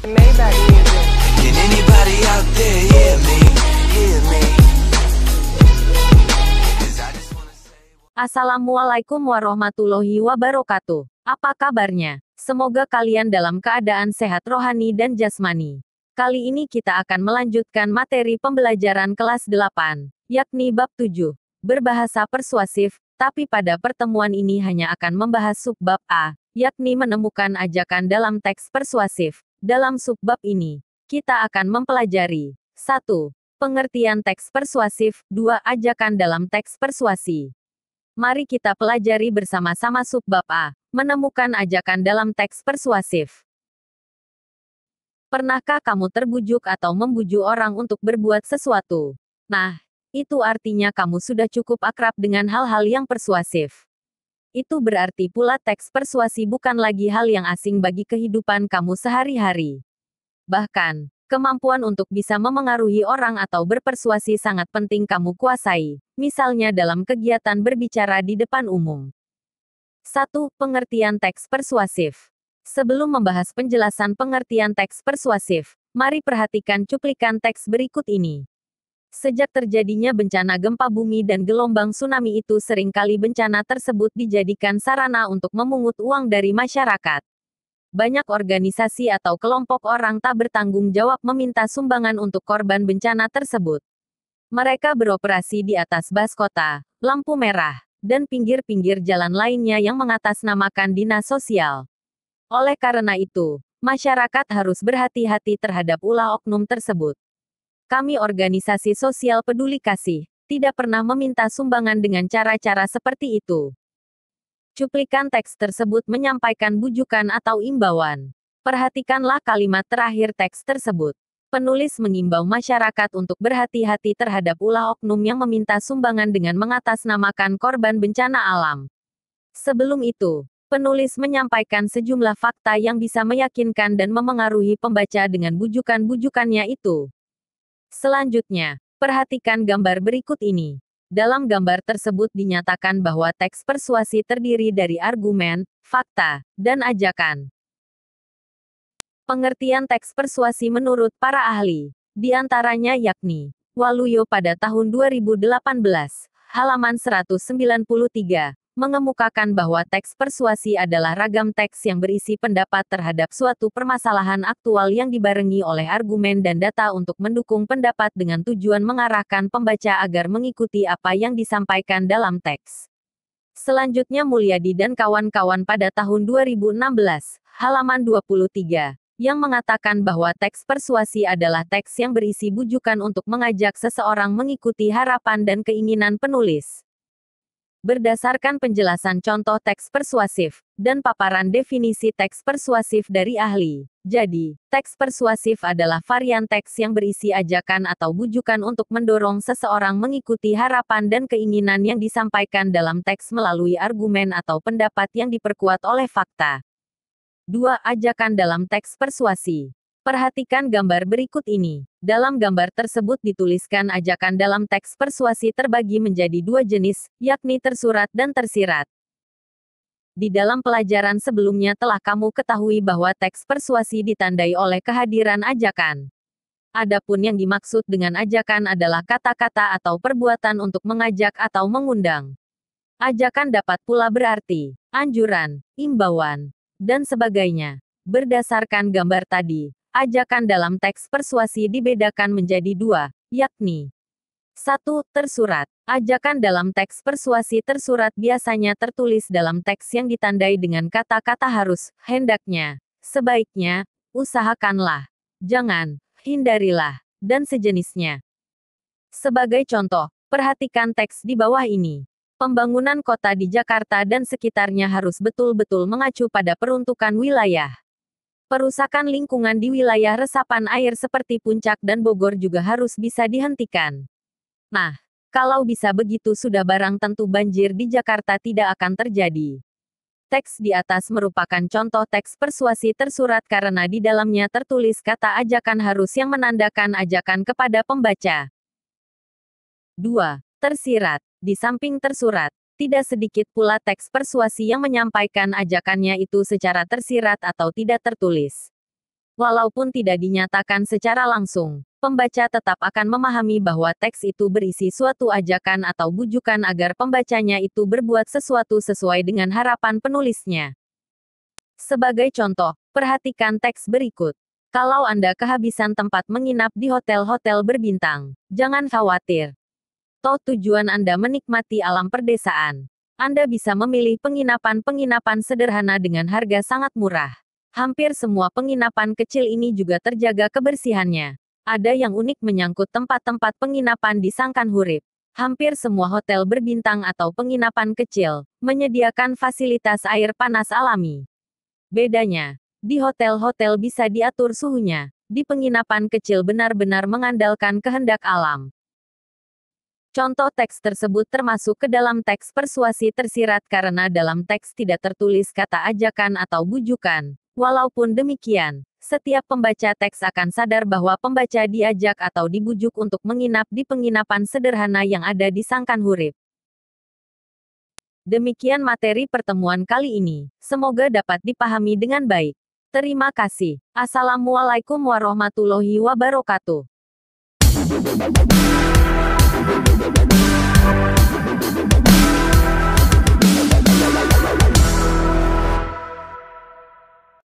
Maybach music. Can anybody out there hear me? Hear me? 'Cause I just wanna say Assalamualaikum warahmatullahi wabarakatuh. Apa kabarnya? Semoga kalian dalam keadaan sehat rohani dan jasmani. Kali ini kita akan melanjutkan materi pembelajaran kelas 8, yakni bab 7, berbahasa persuasif, tapi pada pertemuan ini hanya akan membahas subbab A, yakni menemukan ajakan dalam teks persuasif. Dalam subbab ini, kita akan mempelajari 1. Pengertian teks persuasif, 2. Ajakan dalam teks persuasi. Mari kita pelajari bersama-sama subbab A, menemukan ajakan dalam teks persuasif. Pernahkah kamu terbujuk atau membujuk orang untuk berbuat sesuatu? Nah, itu artinya kamu sudah cukup akrab dengan hal-hal yang persuasif. Itu berarti pula teks persuasi bukan lagi hal yang asing bagi kehidupan kamu sehari-hari. Bahkan, kemampuan untuk bisa memengaruhi orang atau berpersuasi sangat penting kamu kuasai, misalnya dalam kegiatan berbicara di depan umum. 1. Pengertian teks persuasif. Sebelum membahas penjelasan pengertian teks persuasif, mari perhatikan cuplikan teks berikut ini. Sejak terjadinya bencana gempa bumi dan gelombang tsunami itu seringkali bencana tersebut dijadikan sarana untuk memungut uang dari masyarakat. Banyak organisasi atau kelompok orang tak bertanggung jawab meminta sumbangan untuk korban bencana tersebut. Mereka beroperasi di atas bas kota, lampu merah, dan pinggir-pinggir jalan lainnya yang mengatasnamakan dinas sosial. Oleh karena itu, masyarakat harus berhati-hati terhadap ulah oknum tersebut. Kami organisasi sosial peduli kasih, tidak pernah meminta sumbangan dengan cara-cara seperti itu. Cuplikan teks tersebut menyampaikan bujukan atau imbauan. Perhatikanlah kalimat terakhir teks tersebut. Penulis mengimbau masyarakat untuk berhati-hati terhadap ulah oknum yang meminta sumbangan dengan mengatasnamakan korban bencana alam. Sebelum itu, penulis menyampaikan sejumlah fakta yang bisa meyakinkan dan memengaruhi pembaca dengan bujukan-bujukannya itu. Selanjutnya, perhatikan gambar berikut ini. Dalam gambar tersebut dinyatakan bahwa teks persuasi terdiri dari argumen, fakta, dan ajakan. Pengertian teks persuasi menurut para ahli, di antaranya yakni, Waluyo pada tahun 2018, halaman 193, mengemukakan bahwa teks persuasi adalah ragam teks yang berisi pendapat terhadap suatu permasalahan aktual yang dibarengi oleh argumen dan data untuk mendukung pendapat dengan tujuan mengarahkan pembaca agar mengikuti apa yang disampaikan dalam teks. Selanjutnya Mulyadi dan kawan-kawan pada tahun 2016, halaman 23, yang mengatakan bahwa teks persuasi adalah teks yang berisi bujukan untuk mengajak seseorang mengikuti harapan dan keinginan penulis. Berdasarkan penjelasan contoh teks persuasif, dan paparan definisi teks persuasif dari ahli. Jadi, teks persuasif adalah varian teks yang berisi ajakan atau bujukan untuk mendorong seseorang mengikuti harapan dan keinginan yang disampaikan dalam teks melalui argumen atau pendapat yang diperkuat oleh fakta. 2. Ajakan dalam teks persuasi. Perhatikan gambar berikut ini. Dalam gambar tersebut dituliskan ajakan dalam teks persuasi terbagi menjadi dua jenis, yakni tersurat dan tersirat. Di dalam pelajaran sebelumnya telah kamu ketahui bahwa teks persuasi ditandai oleh kehadiran ajakan. Adapun yang dimaksud dengan ajakan adalah kata-kata atau perbuatan untuk mengajak atau mengundang. Ajakan dapat pula berarti anjuran, imbauan, dan sebagainya. Berdasarkan gambar tadi, ajakan dalam teks persuasi dibedakan menjadi dua, yakni 1. Tersurat. Ajakan dalam teks persuasi tersurat biasanya tertulis dalam teks yang ditandai dengan kata-kata harus, hendaknya, sebaiknya, usahakanlah, jangan, hindarilah, dan sejenisnya. Sebagai contoh, perhatikan teks di bawah ini. Pembangunan kota di Jakarta dan sekitarnya harus betul-betul mengacu pada peruntukan wilayah. Perusakan lingkungan di wilayah resapan air seperti Puncak dan Bogor juga harus bisa dihentikan. Nah, kalau bisa begitu sudah barang tentu banjir di Jakarta tidak akan terjadi. Teks di atas merupakan contoh teks persuasi tersurat karena di dalamnya tertulis kata ajakan harus yang menandakan ajakan kepada pembaca. 2. Tersirat. Di samping tersurat, tidak sedikit pula teks persuasi yang menyampaikan ajakannya itu secara tersirat atau tidak tertulis. Walaupun tidak dinyatakan secara langsung, pembaca tetap akan memahami bahwa teks itu berisi suatu ajakan atau bujukan agar pembacanya itu berbuat sesuatu sesuai dengan harapan penulisnya. Sebagai contoh, perhatikan teks berikut. Kalau Anda kehabisan tempat menginap di hotel-hotel berbintang, jangan khawatir. Toh tujuan Anda menikmati alam perdesaan. Anda bisa memilih penginapan-penginapan sederhana dengan harga sangat murah. Hampir semua penginapan kecil ini juga terjaga kebersihannya. Ada yang unik menyangkut tempat-tempat penginapan di Sangkan Hurip. Hampir semua hotel berbintang atau penginapan kecil menyediakan fasilitas air panas alami. Bedanya, di hotel-hotel bisa diatur suhunya. Di penginapan kecil benar-benar mengandalkan kehendak alam. Contoh teks tersebut termasuk ke dalam teks persuasi tersirat karena dalam teks tidak tertulis kata ajakan atau bujukan. Walaupun demikian, setiap pembaca teks akan sadar bahwa pembaca diajak atau dibujuk untuk menginap di penginapan sederhana yang ada di Sangkan Hurip. Demikian materi pertemuan kali ini. Semoga dapat dipahami dengan baik. Terima kasih. Assalamualaikum warahmatullahi wabarakatuh.